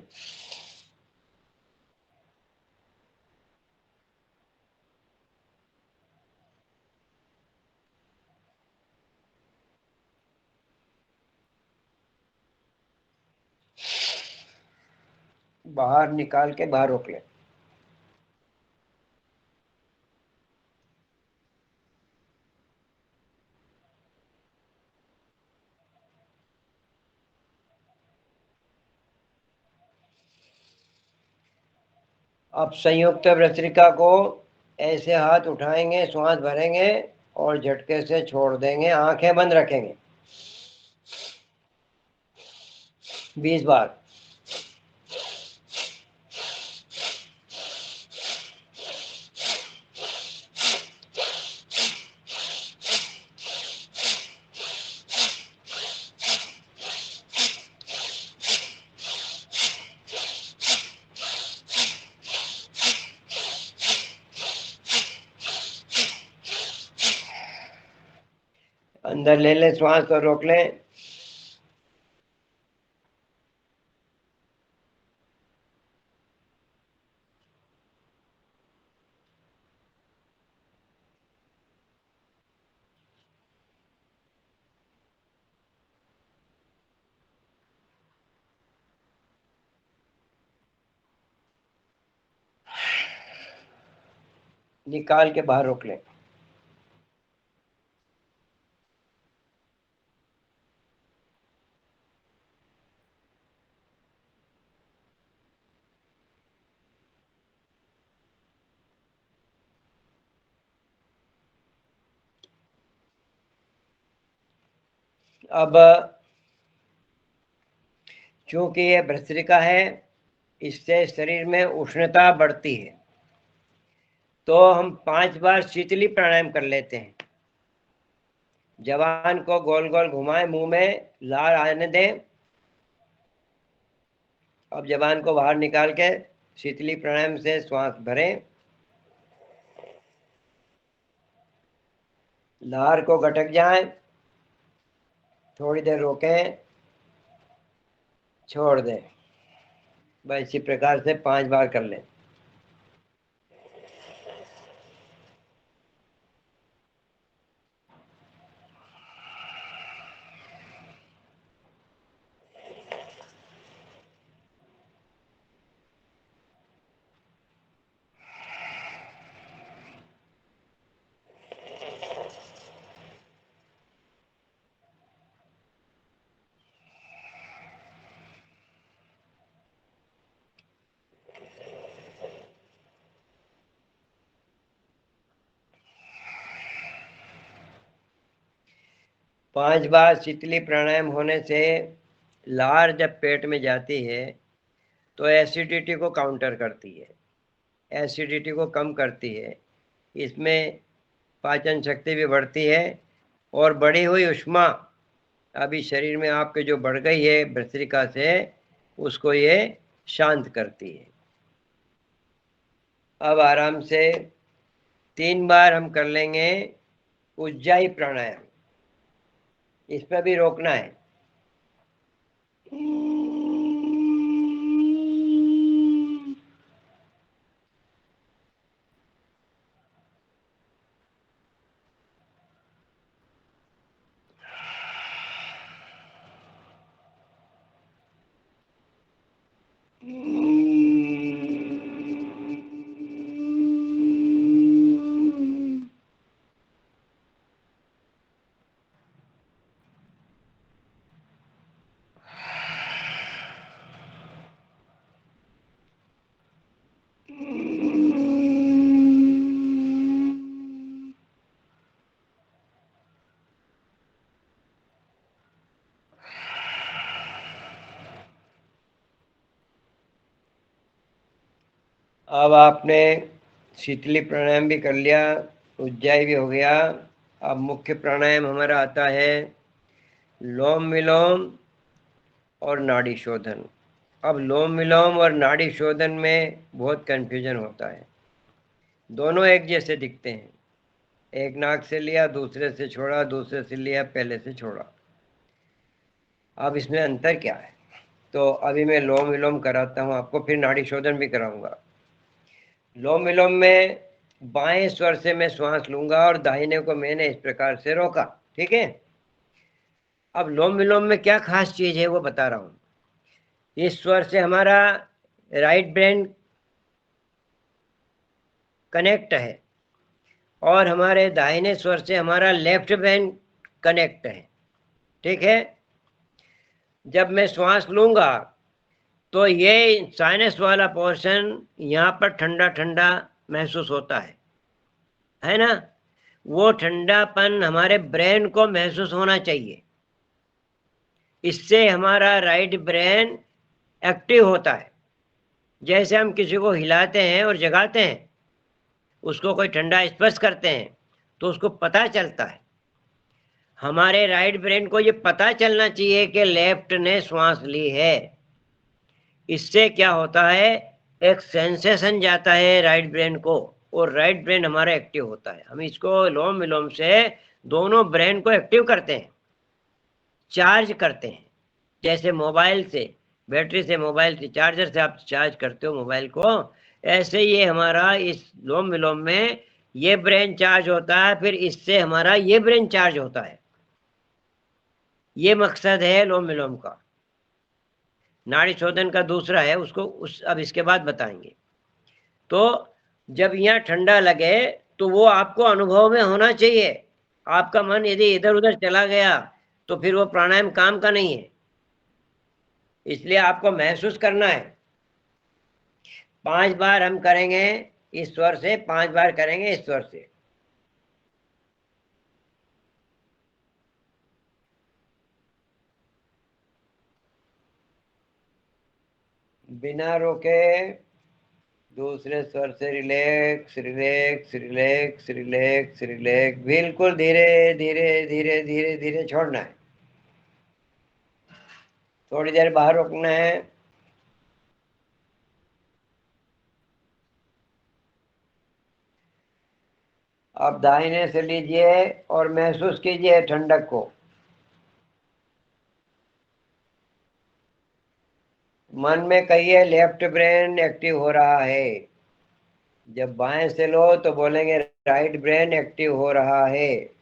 बाहर निकाल के बाहर रोक ले। अब संयुक्त भ्रसरिका को ऐसे हाथ उठाएंगे, श्वास भरेंगे और झटके से छोड़ देंगे। आंखें बंद रखेंगे 20 बार। अंदर ले लें श्वास और रोक लें। निकाल के बाहर रोक लें। अब चूंकि ये भस्त्रिका है, इससे शरीर में उष्णता बढ़ती है, तो हम 5 बार शीतली प्राणायाम कर लेते हैं। जबान को गोल गोल घुमाएं, मुंह में लार आने दें। अब जबान को बाहर निकाल के शीतली प्राणायाम से श्वास भरें। लार को गटक जाए, थोड़ी देर रोकें, छोड़ दें। बस इसी प्रकार से 5 बार कर लें। पांच बार शीतली प्राणायाम होने से लार जब पेट में जाती है तो एसिडिटी को काउंटर करती है, एसिडिटी को कम करती है। इसमें पाचन शक्ति भी बढ़ती है और बढ़ी हुई उष्मा अभी शरीर में आपके जो बढ़ गई है भस्त्रिका से, उसको ये शांत करती है। अब आराम से 3 बार हम कर लेंगे उज्जाई प्राणायाम। इस पर भी रोकना है। अब आपने शीतली प्राणायाम भी कर लिया, उज्जाई भी हो गया। अब मुख्य प्राणायाम हमारा आता है लोम विलोम और नाड़ी शोधन। अब लोम विलोम और नाड़ी शोधन में बहुत कंफ्यूजन होता है। दोनों एक जैसे दिखते हैं, एक नाक से लिया, दूसरे से छोड़ा, दूसरे से लिया, पहले से छोड़ा। अब इसमें अंतर क्या है? तो अभी मैं लोम विलोम कराता हूँ आपको, फिर नाड़ी शोधन भी कराऊंगा। लोम विलोम में बाएं स्वर से मैं श्वास लूंगा और दाहिने को मैंने इस प्रकार से रोका, ठीक है। अब लोम विलोम में क्या खास चीज है वो बता रहा हूँ। इस स्वर से हमारा राइट ब्रेन कनेक्ट है और हमारे दाहिने स्वर से हमारा लेफ्ट ब्रेन कनेक्ट है, ठीक है। जब मैं श्वास लूंगा तो ये साइनस वाला पोर्शन यहाँ पर ठंडा ठंडा महसूस होता है ना। वो ठंडापन हमारे ब्रेन को महसूस होना चाहिए। इससे हमारा राइट ब्रेन एक्टिव होता है। जैसे हम किसी को हिलाते हैं और जगाते हैं, उसको कोई ठंडा स्पर्श करते हैं तो उसको पता चलता है। हमारे राइट ब्रेन को ये पता चलना चाहिए कि लेफ्ट ने श्वास ली है। इससे क्या होता है, एक सेंसेशन जाता है राइट ब्रेन को, और राइट ब्रेन हमारा एक्टिव होता है। हम इसको अनुलोम विलोम से दोनों ब्रेन को एक्टिव करते हैं, चार्ज करते हैं। जैसे मोबाइल से, बैटरी से, मोबाइल से, चार्जर से आप चार्ज करते हो मोबाइल को, ऐसे ये हमारा इस लोम विलोम में ये ब्रेन चार्ज होता है, फिर इससे हमारा ये ब्रेन चार्ज होता है। ये मकसद है लोम विलोम का। नाड़ी शोधन का दूसरा है, उसको अब इसके बाद बताएंगे। तो जब यहाँ ठंडा लगे तो वो आपको अनुभव में होना चाहिए। आपका मन यदि इधर उधर चला गया तो फिर वो प्राणायाम काम का नहीं है। इसलिए आपको महसूस करना है। 5 बार हम करेंगे इस स्वर से, 5 बार करेंगे इस स्वर से। बिना रोके दूसरे स्वर से relax relax relax relax relax, बिल्कुल धीरे धीरे धीरे धीरे धीरे छोड़ना है। थोड़ी देर बाहर रोकना है। अब दाहिने से लीजिए और महसूस कीजिए ठंडक को। मन में कहिए लेफ्ट ब्रेन एक्टिव हो रहा है। जब बाएं से लो तो बोलेंगे राइट ब्रेन एक्टिव हो रहा है।